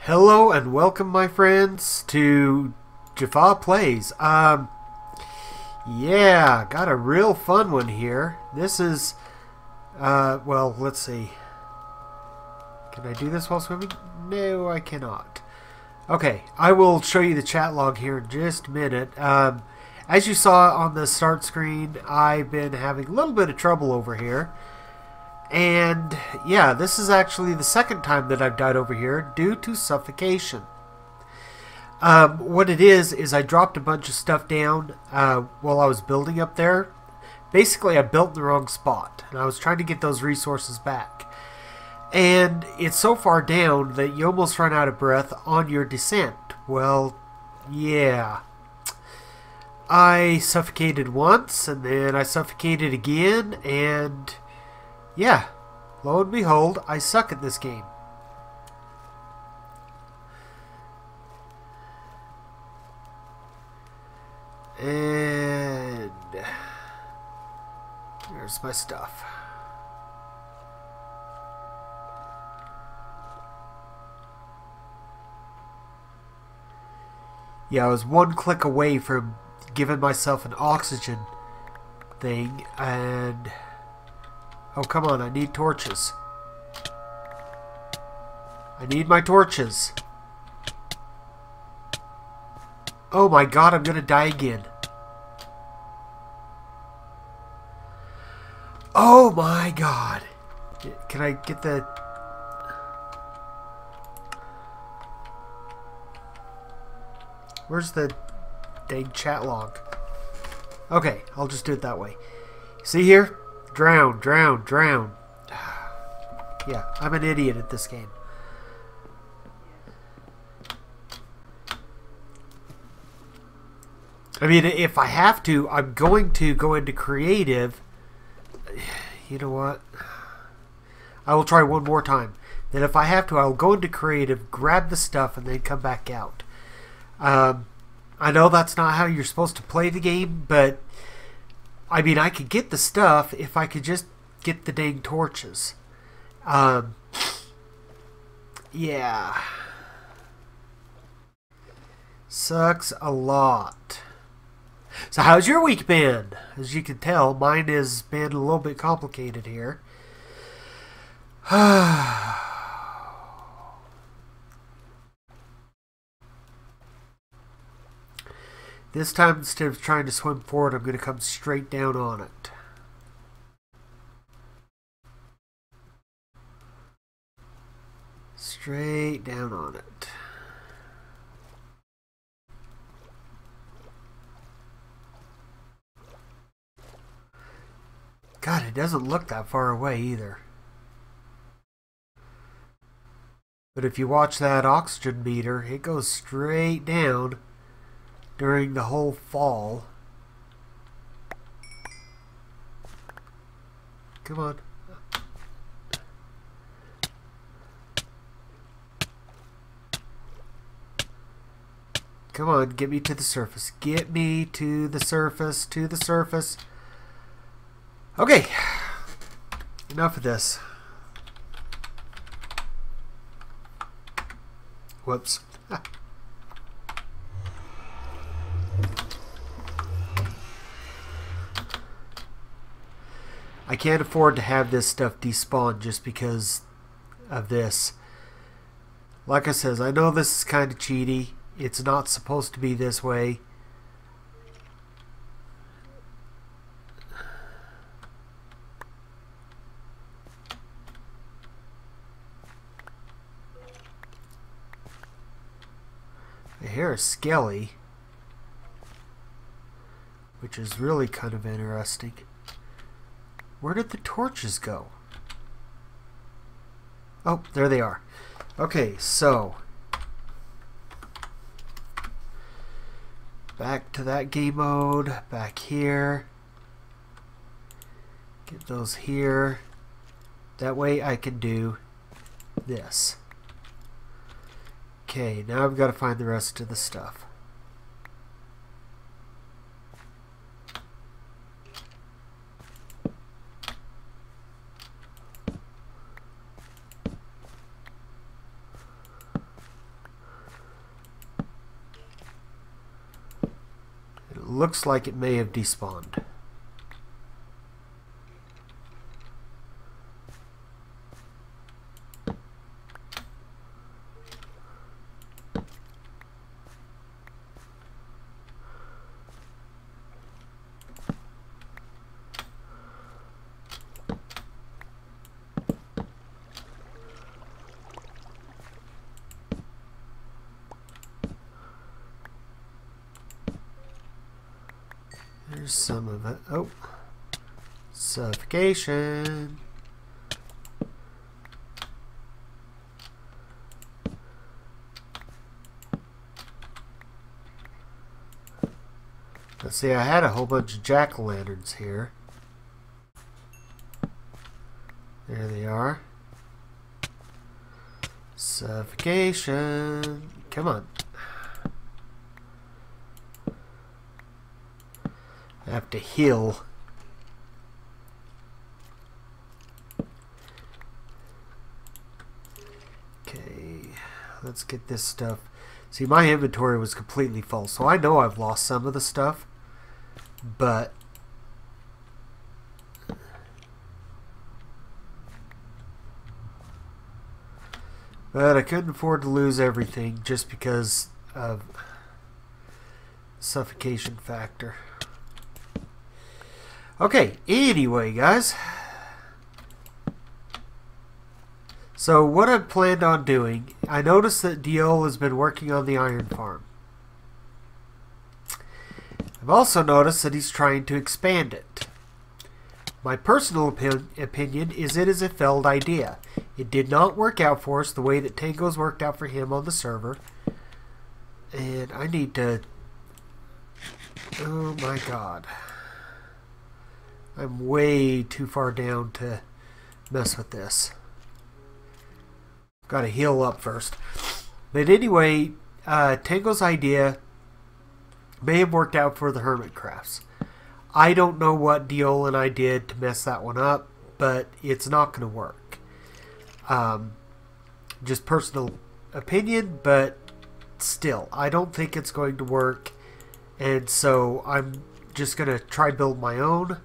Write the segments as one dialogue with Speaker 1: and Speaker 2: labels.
Speaker 1: Hello and welcome, my friends, to Jaffa Plays. Yeah, got a real fun one here. This is, well, let's see. Can I do this while swimming? No, I cannot. Okay, I will show you the chat log here in just a minute. As you saw on the start screen, I've been having a little bit of trouble over here. And yeah, this is actually the second time that I've died over here due to suffocation. What it is I dropped a bunch of stuff down while I was building up there. Basically, I built in the wrong spot, and I was trying to get those resources back. And it's so far down that you almost run out of breath on your descent. Well, yeah. I suffocated once, and then I suffocated again, and yeah, lo and behold, I suck at this game. And there's my stuff. Yeah, I was one click away from giving myself an oxygen thing, and oh, come on, I need torches. I need my torches. Oh my god, I'm gonna die again. Oh my god. Can I get the... Where's the dang chat log? Okay, I'll just do it that way. See here? Drown, drown, drown. Yeah, I'm an idiot at this game. I mean, if I have to, I'm going to go into creative. You know what? I will try one more time. Then if I have to, I'll go into creative, grab the stuff, and then come back out. I know that's not how you're supposed to play the game, but I mean, I could get the stuff if I could just get the dang torches. Yeah. Sucks a lot. So how's your week been? As you can tell, mine has been a little bit complicated here. This time, instead of trying to swim forward, I'm going to come straight down on it. Straight down on it. God, it doesn't look that far away either. But if you watch that oxygen meter, it goes straight down during the whole fall. Come on. Come on, get me to the surface. Get me to the surface, to the surface. Okay. Enough of this. Whoops. I can't afford to have this stuff despawn just because of this. Like I says, I know this is kind of cheaty. It's not supposed to be this way. I hear a skelly, which is really kind of interesting. Where did the torches go? Oh, there they are. Okay, so back to that game mode, back here. Get those here. That way I can do this. Okay, now I've got to find the rest of the stuff. Looks like it may have despawned. There's some of it. Oh, suffocation. Let's see, I had a whole bunch of jack-o'-lanterns here. There they are. Suffocation. Come on. I have to heal. Okay, let's get this stuff. See, my inventory was completely full, so I know I've lost some of the stuff, but I couldn't afford to lose everything just because of suffocation factor. Okay, anyway, guys. So what I've planned on doing, I noticed that Diol has been working on the iron farm. I've also noticed that he's trying to expand it. My personal opinion is it is a failed idea. It did not work out for us the way that Tango's worked out for him on the server. And I need to... Oh my god. I'm way too far down to mess with this. Gotta heal up first. But anyway, Tango's idea may have worked out for the hermit crafts. I don't know what Diol and I did to mess that one up, but it's not going to work. Just personal opinion, but still, I don't think it's going to work. And so I'm just going to try build my own.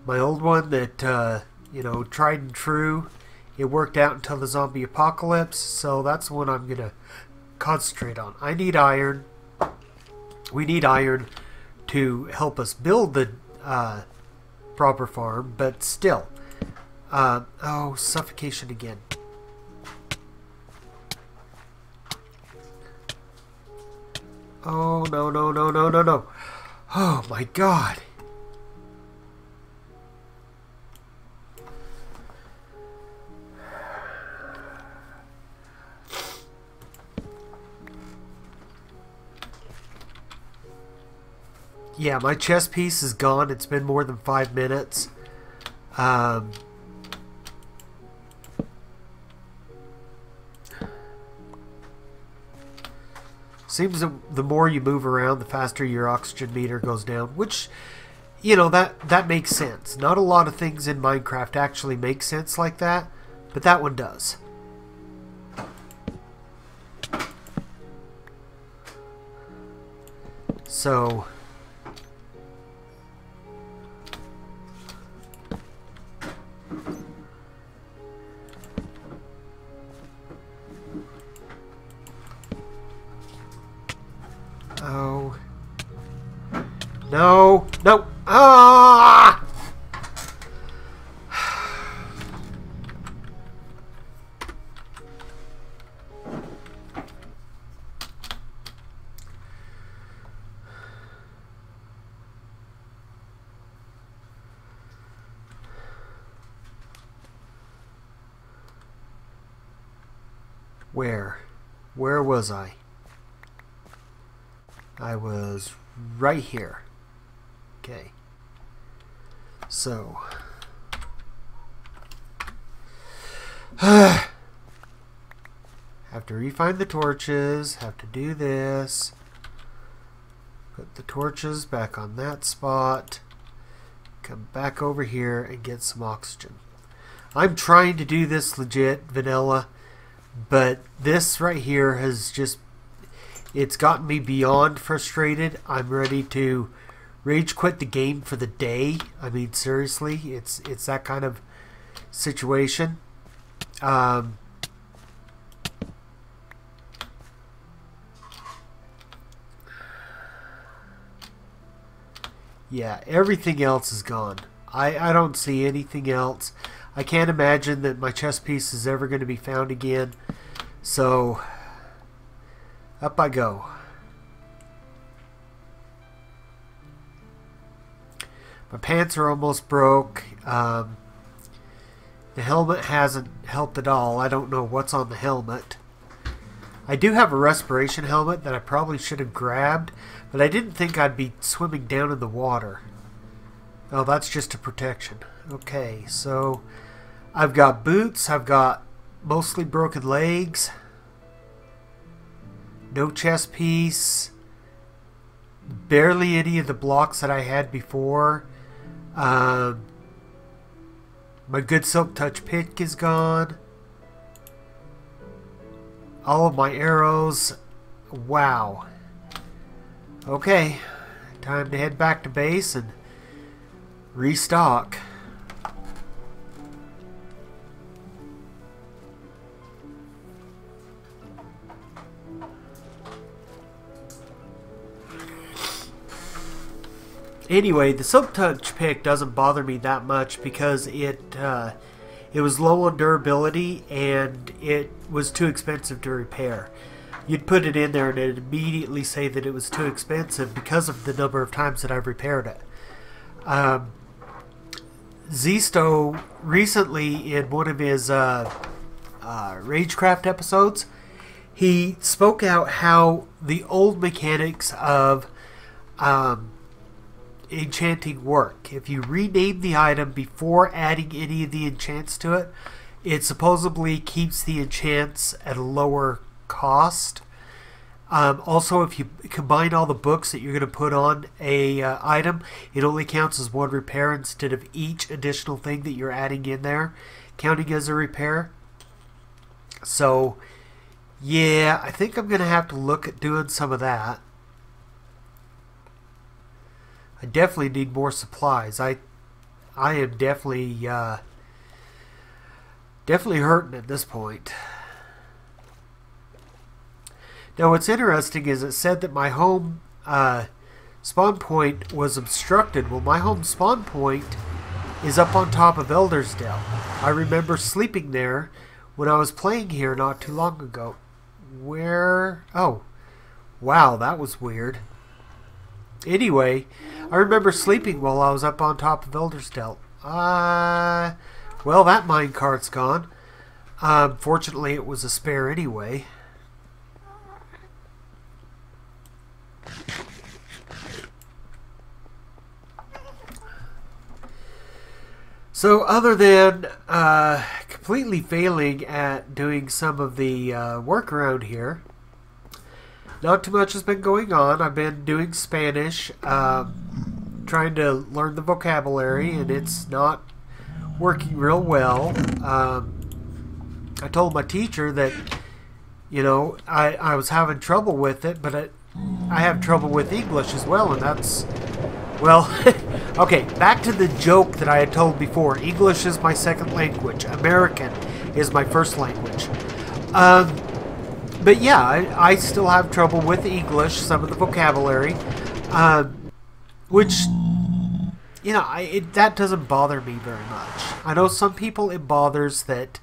Speaker 1: My old one that, you know, tried and true. It worked out until the zombie apocalypse, so that's what I'm going to concentrate on. I need iron. We need iron to help us build the proper farm, but still. Oh, suffocation again. Oh, no, no, no, no, no, no. Oh, my God. Yeah, my chess piece is gone. It's been more than 5 minutes. Seems the more you move around, the faster your oxygen meter goes down, which, you know, that makes sense. Not a lot of things in Minecraft actually make sense like that, but that one does. So... Oh. No. No. Ah! Where was I? I was right here. Okay. So. Have to refine the torches. Have to do this. Put the torches back on that spot. Come back over here and get some oxygen. I'm trying to do this legit, vanilla. But this right here has just... It's gotten me beyond frustrated. I'm ready to rage quit the game for the day. I mean, seriously, it's that kind of situation. Yeah, everything else is gone. I don't see anything else. I can't imagine that my chess piece is ever going to be found again. So, up I go. My pants are almost broke. The helmet hasn't helped at all. I don't know what's on the helmet. I do have a respiration helmet that I probably should have grabbed, but I didn't think I'd be swimming down in the water. Oh, that's just a protection. Okay, so I've got boots. I've got mostly broken legs. No chest piece. Barely any of the blocks that I had before. My good silk touch pick is gone. All of my arrows. Wow. Okay, time to head back to base and restock. Anyway, the silk touch pick doesn't bother me that much because it was low on durability and it was too expensive to repair. You'd put it in there and it'd immediately say that it was too expensive because of the number of times that I've repaired it. Zisto recently, in one of his Ragecraft episodes, he spoke out how the old mechanics of enchanting work. If you rename the item before adding any of the enchants to it, it supposedly keeps the enchants at a lower cost. Also, if you combine all the books that you're going to put on a item, it only counts as one repair instead of each additional thing that you're adding in there counting as a repair. So, yeah, I think I'm going to have to look at doing some of that. I definitely need more supplies. I am definitely hurting at this point. Now, what's interesting is it said that my home spawn point was obstructed. Well, my home spawn point is up on top of Eldersdale. I remember sleeping there when I was playing here not too long ago. Where? Oh, wow, that was weird. Anyway, I remember sleeping while I was up on top of Eldersdale. Well, that minecart's gone. Fortunately, it was a spare anyway. So, other than completely failing at doing some of the work around here, not too much has been going on. I've been doing Spanish, trying to learn the vocabulary, and it's not working real well. I told my teacher that, you know, I was having trouble with it, but I have trouble with English as well, and that's, well, okay, back to the joke that I had told before. English is my second language. American is my first language. But yeah, I still have trouble with English, some of the vocabulary, which, you know, that doesn't bother me very much. I know some people it bothers that,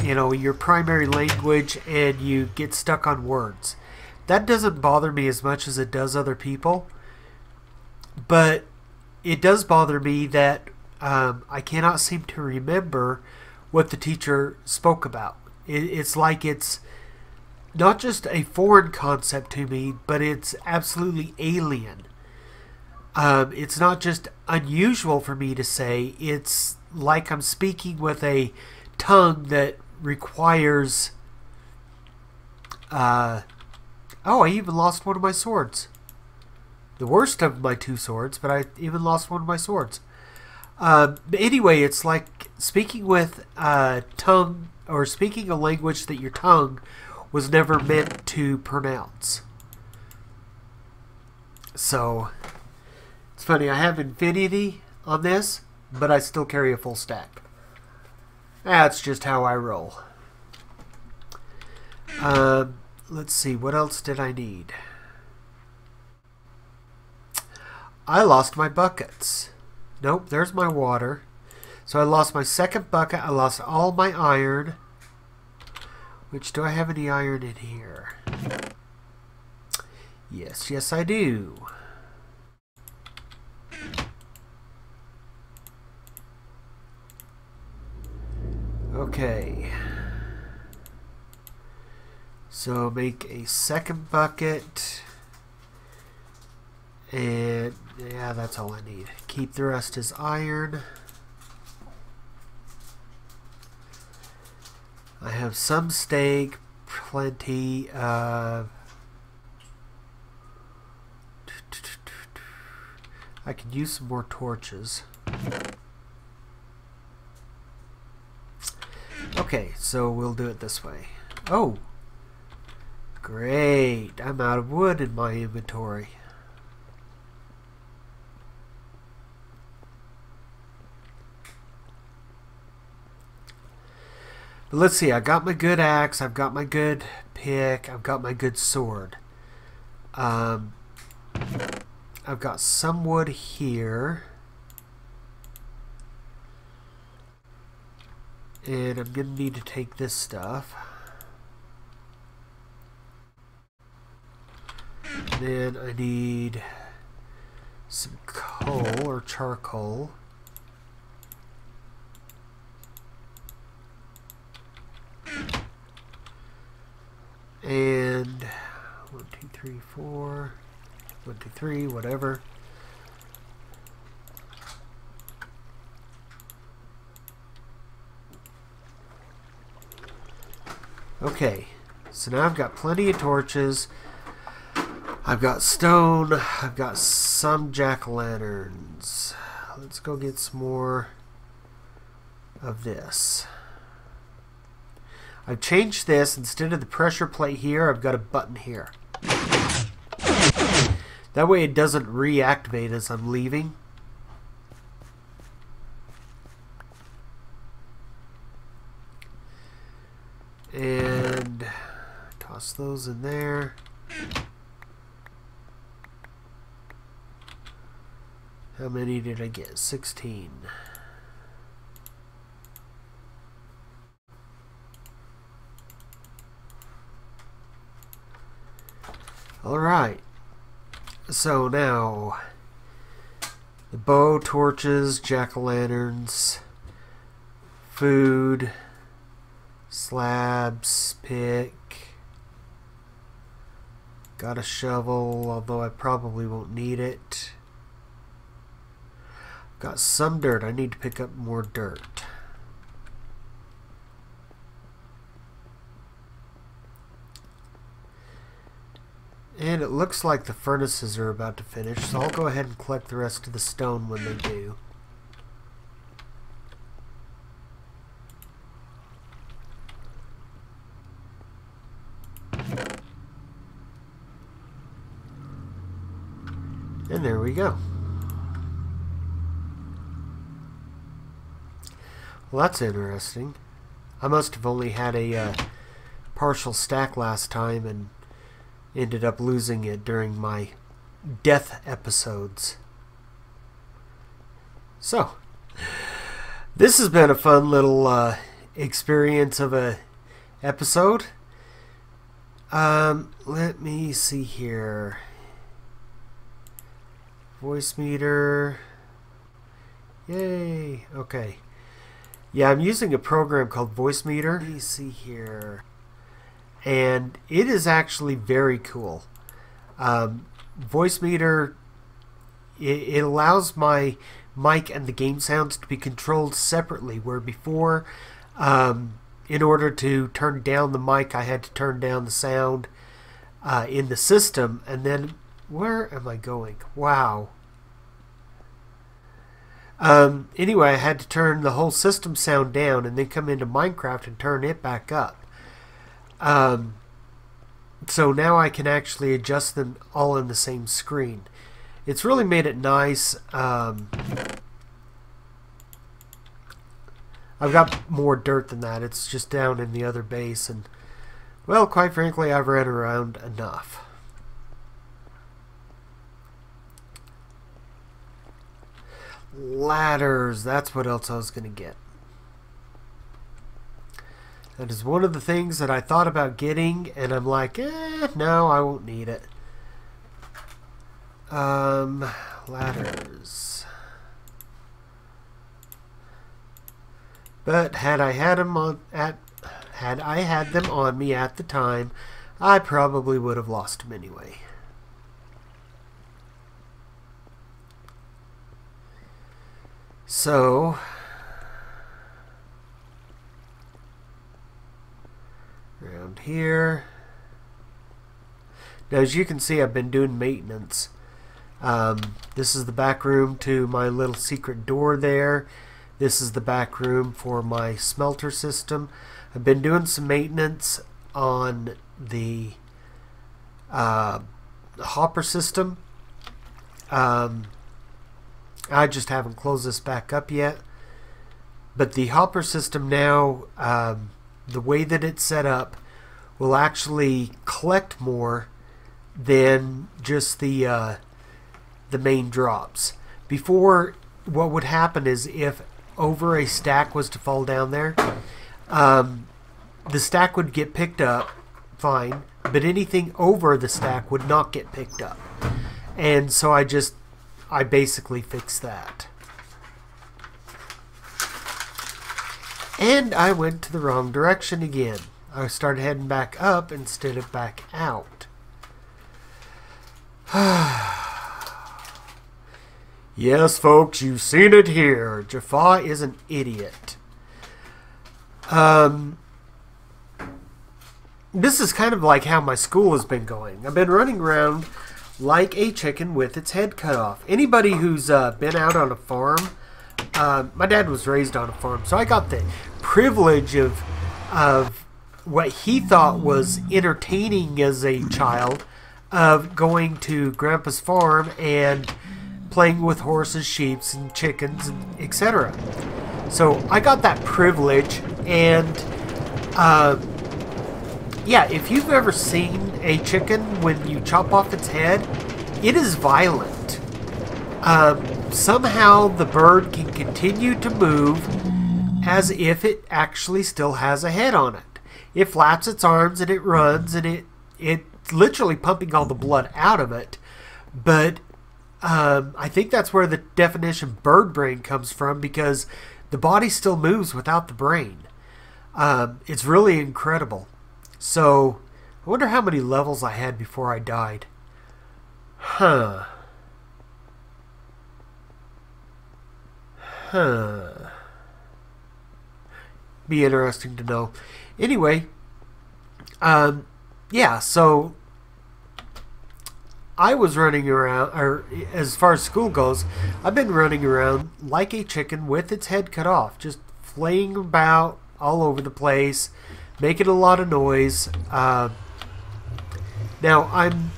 Speaker 1: you know, your primary language and you get stuck on words. That doesn't bother me as much as it does other people. But it does bother me that I cannot seem to remember what the teacher spoke about. It's like it's not just a foreign concept to me, but it's absolutely alien. It's not just unusual for me to say. It's like I'm speaking with a tongue that requires... oh, I even lost one of my swords. The worst of my two swords, but I even lost one of my swords. But anyway, it's like speaking with a tongue, or speaking a language that your tongue was never meant to pronounce. So, it's funny, I have infinity on this, but I still carry a full stack. That's just how I roll. Let's see, what else did I need? I lost my buckets. Nope, there's my water. So I lost my second bucket. I lost all my iron. Which, do I have any iron in here? Yes, yes I do. Okay. So make a second bucket. And yeah, that's all I need. Keep the rest as iron. I have some steak, plenty of... I could use some more torches. Okay, so we'll do it this way. Oh! Great! I'm out of wood in my inventory. But let's see, I got my good axe, I've got my good pick, I've got my good sword. I've got some wood here. And I'm going to need to take this stuff. Then I need some coal or charcoal. And 1, 2, 3, 4, 1, 2, 3, whatever. Okay, so now I've got plenty of torches. I've got stone. I've got some jack-o'-lanterns. Let's go get some more of this. I've changed this. Instead of the pressure plate here, I've got a button here. That way it doesn't reactivate as I'm leaving. And toss those in there. How many did I get? 16. Alright. So now, the bow, torches, jack-o'-lanterns, food, slabs, pick. Got a shovel, although I probably won't need it. Got some dirt. I need to pick up more dirt. And it looks like the furnaces are about to finish, so I'll go ahead and collect the rest of the stone when they do. And there we go. Well, that's interesting. I must have only had a partial stack last time and ended up losing it during my death episodes. So, this has been a fun little experience of a episode. Let me see here. Voice meter. Yay. Okay. Yeah, I'm using a program called Voice Meter. Let me see here. And it is actually very cool. Voice Meter, it allows my mic and the game sounds to be controlled separately, where before, in order to turn down the mic, I had to turn down the sound in the system. And then, where am I going? Wow. Anyway, I had to turn the whole system sound down and then come into Minecraft and turn it back up. So now I can actually adjust them all in the same screen. It's really made it nice. I've got more dirt than that. It's just down in the other base, and well, quite frankly, I've ran around enough. Ladders, that's what else I was going to get. That is one of the things that I thought about getting, and I'm like, no, I won't need it. Ladders. But had I had them on me at the time, I probably would have lost them anyway. So around here. Now, as you can see, I've been doing maintenance. This is the back room to my little secret door there. This is the back room for my smelter system. I've been doing some maintenance on the hopper system. I just haven't closed this back up yet. But the hopper system now, the way that it's set up, will actually collect more than just the main drops. Before, what would happen is if over a stack was to fall down there, the stack would get picked up fine, but anything over the stack would not get picked up. And so I basically fixed that. And I went to the wrong direction again. I started heading back up instead of back out. Yes, folks, you've seen it here. Jaffa is an idiot. This is kind of like how my school has been going. I've been running around like a chicken with its head cut off. Anybody who's been out on a farm, my dad was raised on a farm, so I got the privilege of what he thought was entertaining as a child, of going to Grandpa's farm and playing with horses, sheep, and chickens, and etc. So I got that privilege, and yeah, if you've ever seen a chicken when you chop off its head, it is violent. Somehow the bird can continue to move as if it actually still has a head on it. It flaps its arms and it runs, and it's literally pumping all the blood out of it. But I think that's where the definition bird brain comes from, because the body still moves without the brain. It's really incredible. So I wonder how many levels I had before I died. Be interesting to know. Anyway, yeah, so I was running around, or as far as school goes, I've been running around like a chicken with its head cut off, just flaying about all over the place, making a lot of noise. Now I'm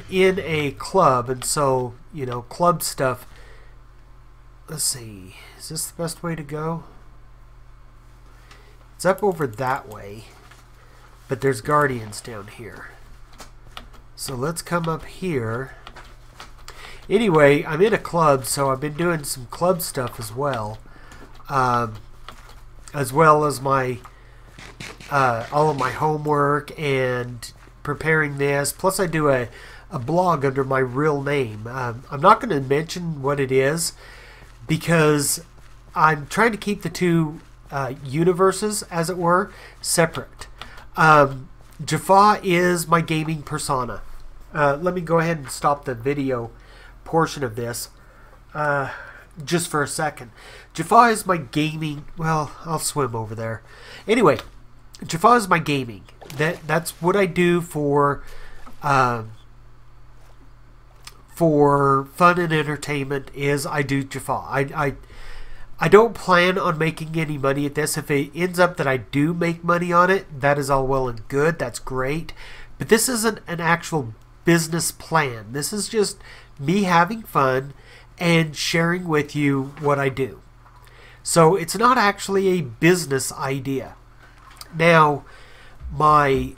Speaker 1: in a club, and so, you know, club stuff. Let's see, is this the best way to go? It's up over that way, but there's guardians down here. So let's come up here. Anyway, I'm in a club, so I've been doing some club stuff as well as my all of my homework and preparing this. Plus, I do a blog under my real name. I'm not going to mention what it is because I'm trying to keep the two universes, as it were, separate. Jaffa is my gaming persona. Let me go ahead and stop the video portion of this just for a second. Jaffa is my gaming... Well, I'll swim over there. Anyway, Jaffa is my gaming. That's what I do for fun and entertainment. Is I do Jaffa. I don't plan on making any money at this. If it ends up that I do make money on it, that is all well and good. That's great. But this isn't an actual business plan. This is just me having fun and sharing with you what I do. So it's not actually a business idea. Now, my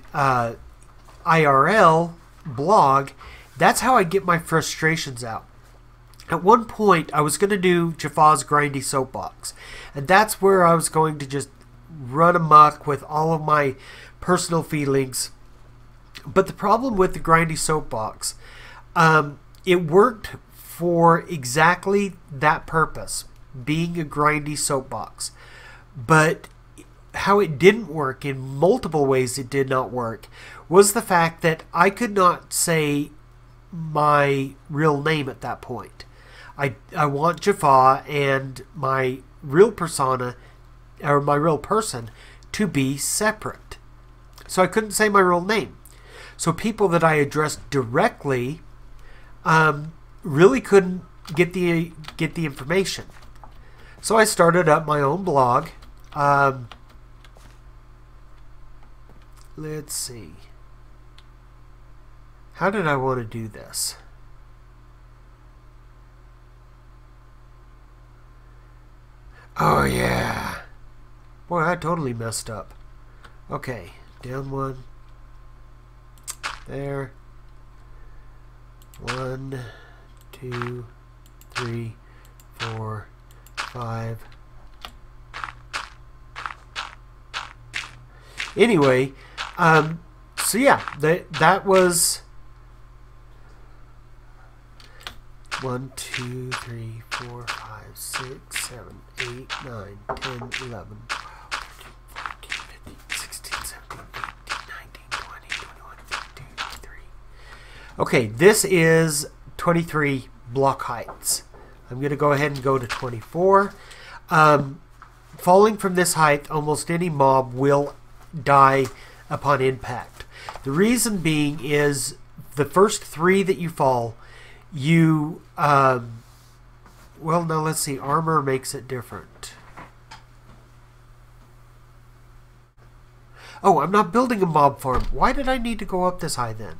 Speaker 1: IRL blog, that's how I get my frustrations out. At one point, I was going to do Jaffa's Grindy Soapbox, and that's where I was going to just run amok with all of my personal feelings. But the problem with the Grindy Soapbox, it worked for exactly that purpose, being a grindy soapbox. But how it didn't work, in multiple ways it did not work, was the fact that I could not say my real name at that point. I want Jaffa and my real persona, or my real person, to be separate. So I couldn't say my real name. So people that I addressed directly really couldn't get the information. So I started up my own blog. Let's see. How did I want to do this? Oh yeah. Boy, I totally messed up. Okay, down one. There. 1, 2, 3, 4, 5. Anyway, so yeah, that was 1, 2, 3, 4, 5, 6, 7, 8, 9, 10, 11, 12, 13, 14, 15, 16, 17, 18, 19, 20, 21, 22, 23. Okay, this is 23 block heights. I'm going to go ahead and go to 24. Falling from this height, almost any mob will die upon impact. The reason being is the first 3 that you fall, you well, now let's see, armor makes it different. Oh, I'm not building a mob farm. Why did I need to go up this high then?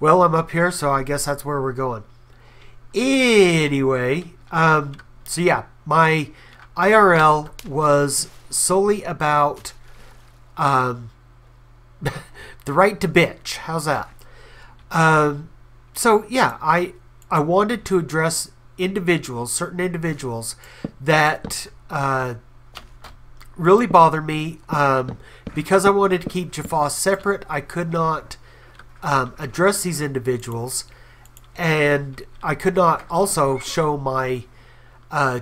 Speaker 1: Well, I'm up here, so I guess that's where we're going. Anyway, so yeah, my IRL was solely about the right to bitch. How's that? So yeah, I wanted to address individuals, certain individuals that really bother me. Because I wanted to keep Jaffa separate, I could not address these individuals, and I could not also show my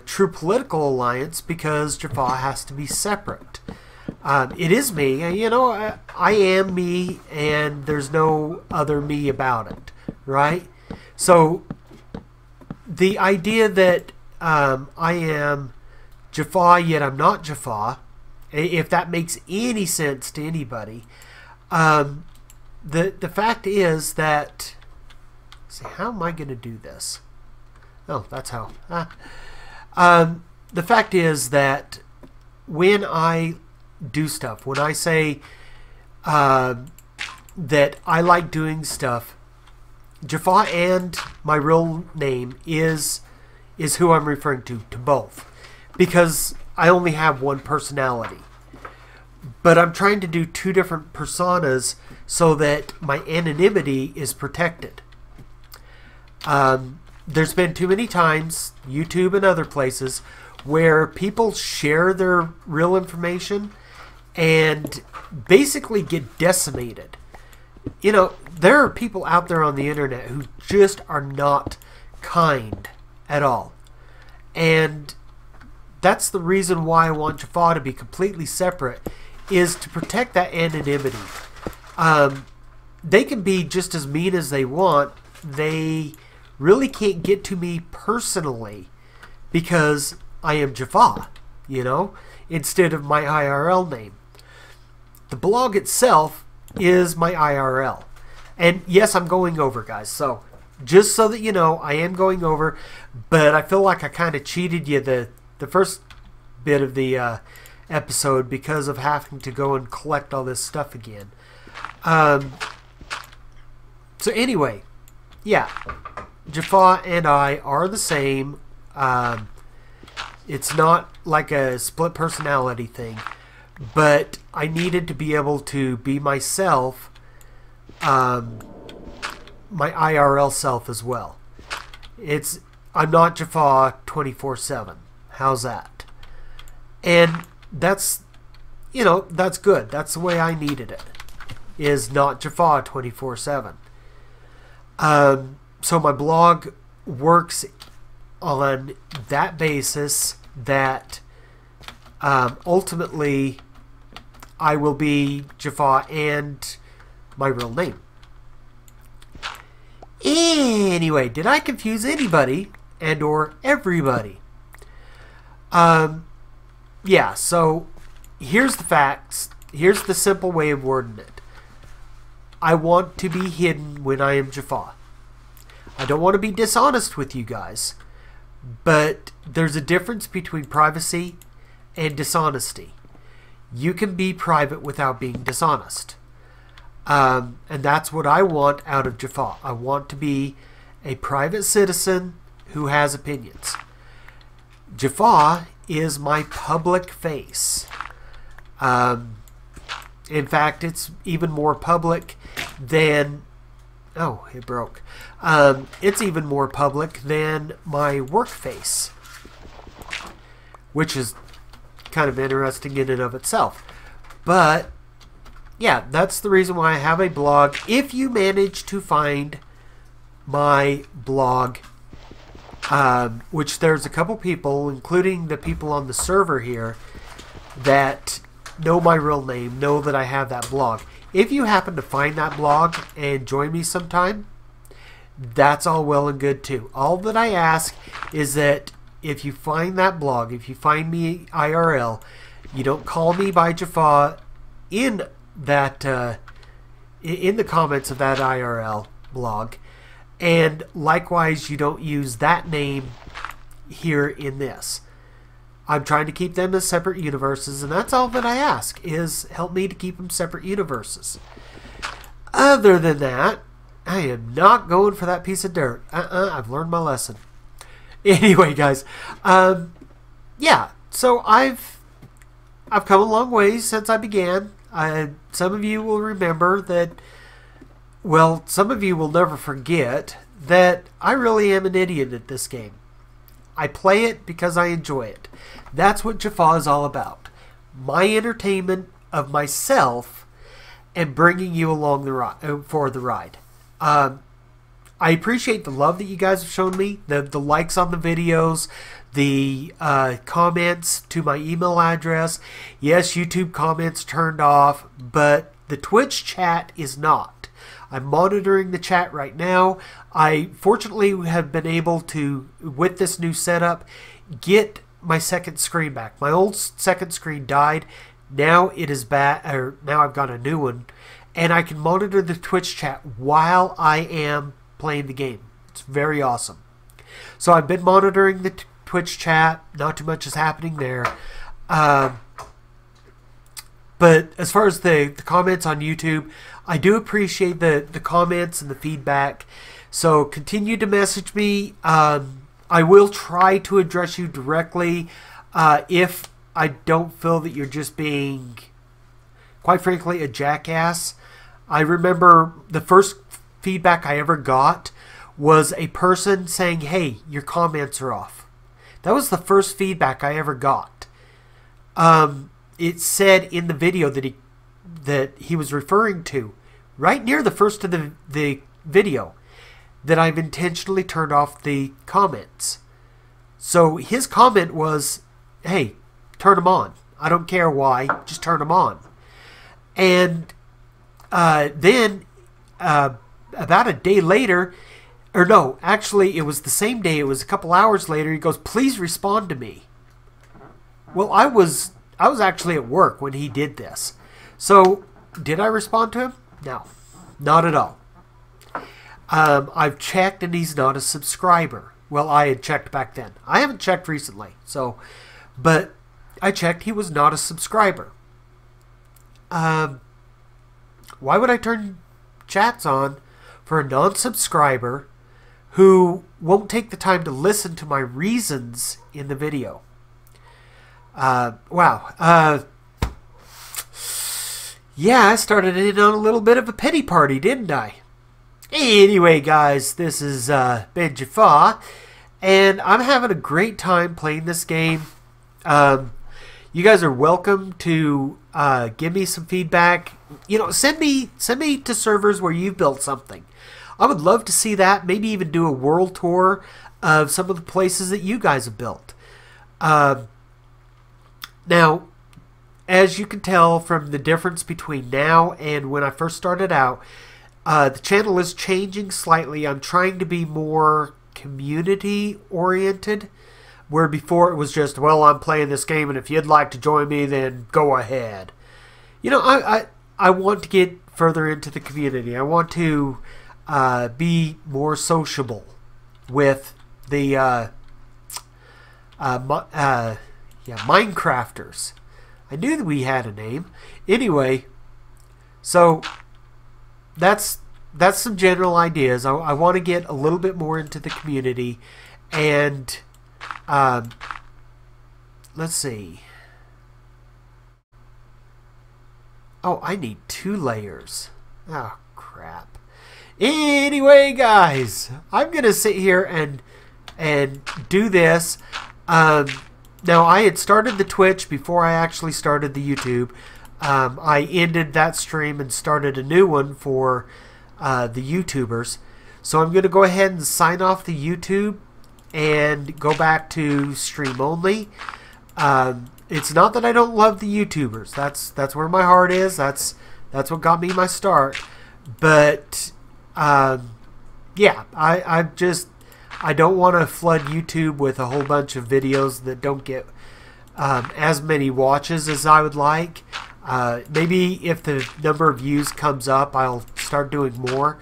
Speaker 1: true political alliance because Jaffa has to be separate. It is me, you know, I am me, and there's no other me about it, right? So the idea that I am Jaffa yet I'm not Jaffa, if that makes any sense to anybody, the fact is that, see, how am I going to do this? Oh, that's how. The fact is that when I do stuff, when I say that I like doing stuff, Jaffa and my real name is who I'm referring to both, because I only have one personality. But I'm trying to do 2 different personas so that my anonymity is protected. There's been too many times, YouTube and other places, where people share their real information and basically get decimated. You know, there are people out there on the internet who just are not kind at all. And that's the reason why I want Jaffa to be completely separate, is to protect that anonymity. They can be just as mean as they want. They really can't get to me personally because I am Jaffa, you know, instead of my IRL name. The blog itself is my IRL. And yes, I'm going over, guys. So just so that you know, I am going over, but I feel like I kind of cheated you the first bit of the episode because of having to go and collect all this stuff again. So anyway, yeah, Jaffa and I are the same. It's not like a split personality thing, but I needed to be able to be myself, my IRL self as well. I'm not Jaffa 24/7. How's that? And that's, that's good. That's the way I needed it. Is not Jaffa 24/7. So my blog works on that basis that ultimately I will be Jaffa and my real name. Anyway, did I confuse anybody and or everybody? Yeah, so here's the facts. Here's the simple way of wording it. I want to be hidden when I am Jaffa. I don't want to be dishonest with you guys, but there's a difference between privacy and dishonesty. You can be private without being dishonest. And that's what I want out of Jaffa. I want to be a private citizen who has opinions. Jaffa is my public face. In fact, it's even more public than... Oh, it broke. It's even more public than my work face, which is kind of interesting in and of itself. But, yeah, that's the reason why I have a blog. If you manage to find my blog, which there's a couple people, including the people on the server here, that know my real name, know that I have that blog. If you happen to find that blog and join me sometime, that's all well and good too. All that I ask is that if you find that blog, if you find me IRL, you don't call me by Jaffa in that in the comments of that IRL blog, and likewise you don't use that name here in this. I'm trying to keep them as separate universes, and that's all that I ask, is help me to keep them separate universes. Other than that, I am not going for that piece of dirt. I've learned my lesson. Anyway, guys, yeah, so I've come a long ways since I began. Some of you will remember that, well, some of you will never forget that I really am an idiot at this game. I play it because I enjoy it. That's what Jaffa is all about. My entertainment of myself and bringing you along for the ride. I appreciate the love that you guys have shown me, the likes on the videos, the comments to my email address. Yes, YouTube comments turned off, but the Twitch chat is not. I'm monitoring the chat right now. I fortunately have been able to, with this new setup, get my second screen back. My old second screen died. Now it is back, or now I've got a new one, and I can monitor the Twitch chat while I am playing the game. It's very awesome. So I've been monitoring the Twitch chat. Not too much is happening there. But as far as the comments on YouTube, I do appreciate the comments and the feedback. So continue to message me. I will try to address you directly if I don't feel that you're just being, quite frankly, a jackass. I remember the first feedback I ever got was a person saying, hey, your comments are off. That was the first feedback I ever got. It said in the video that he was referring to, right near the first of the video, that I've intentionally turned off the comments. So his comment was, hey, turn them on. I don't care why, just turn them on. And then about a day later, or no, actually it was the same day, it was a couple hours later, he goes, please respond to me. Well, I was actually at work when he did this. So, did I respond to him? No, not at all. I've checked and he's not a subscriber. Well, I had checked back then. I haven't checked recently. So, but I checked, he was not a subscriber. Why would I turn chats on for a non-subscriber who won't take the time to listen to my reasons in the video? Wow. Yeah, I started in on a little bit of a pity party, didn't I? Anyway, guys, this is Vid049, and I'm having a great time playing this game. You guys are welcome to give me some feedback. You know, send me to servers where you've built something. I would love to see that. Maybe even do a world tour of some of the places that you guys have built. Now, as you can tell from the difference between now and when I first started out, the channel is changing slightly. I'm trying to be more community oriented, where before it was just, well, I'm playing this game and if you'd like to join me, then go ahead. You know, I want to get further into the community. I want to be more sociable with the Minecrafters. I knew that we had a name. Anyway, so that's some general ideas. I want to get a little bit more into the community, and let's see. Oh, I need 2 layers. Oh, crap. Anyway, guys, I'm gonna sit here and do this. Now, I had started the Twitch before I actually started the YouTube. I ended that stream and started a new one for the YouTubers. So I'm going to go ahead and sign off the YouTube and go back to stream only. It's not that I don't love the YouTubers. That's where my heart is. That's what got me my start. But yeah, I don't want to flood YouTube with a whole bunch of videos that don't get as many watches as I would like. Maybe if the number of views comes up, I'll start doing more.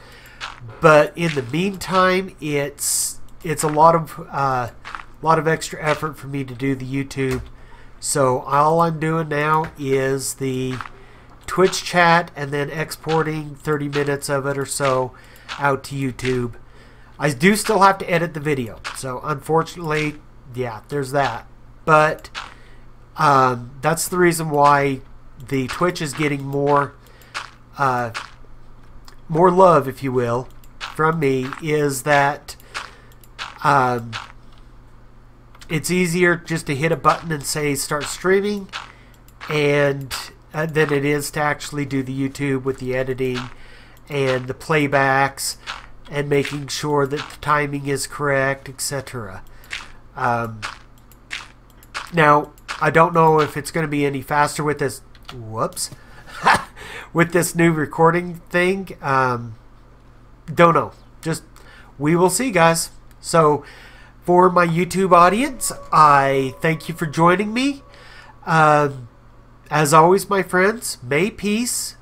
Speaker 1: But in the meantime, it's a lot of extra effort for me to do the YouTube. So all I'm doing now is the Twitch chat and then exporting 30 minutes of it or so out to YouTube. I do still have to edit the video, so unfortunately, yeah, there's that. But that's the reason why the Twitch is getting more love, if you will, from me, is that it's easier just to hit a button and say start streaming, and than it is to actually do the YouTube with the editing and the playbacks and making sure that the timing is correct, etc. Now, I don't know if it's going to be any faster with this. Whoops. With this new recording thing. Don't know. Just, we will see, guys. So, for my YouTube audience, I thank you for joining me. As always, my friends, may peace